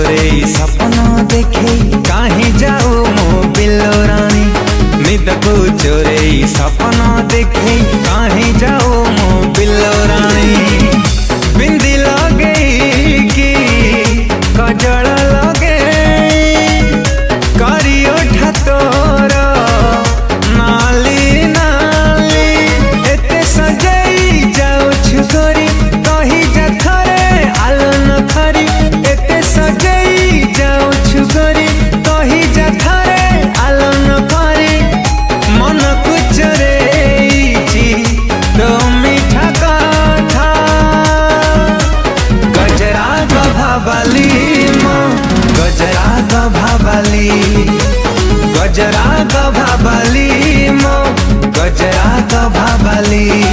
चोरे सपना देखे कहीं जाओ मो बिल्लो रानी। निद को चोरे सपना देखे कहीं जाओ मो बिल्लो रानी। बिंदी लगे कि कजल लगे करियो ठतोर नाली नाली। एते सजई जाओ छुरी कही जा थरे आलन खरी। एते सजई जाओ छुरी कही जा थरे आलन खरी। मन कुचरे तो मीठा कथा गजरा गभाबाली मो गजरा गभाबाली। गजरा गभाबाली मो गजरा गभाबाली।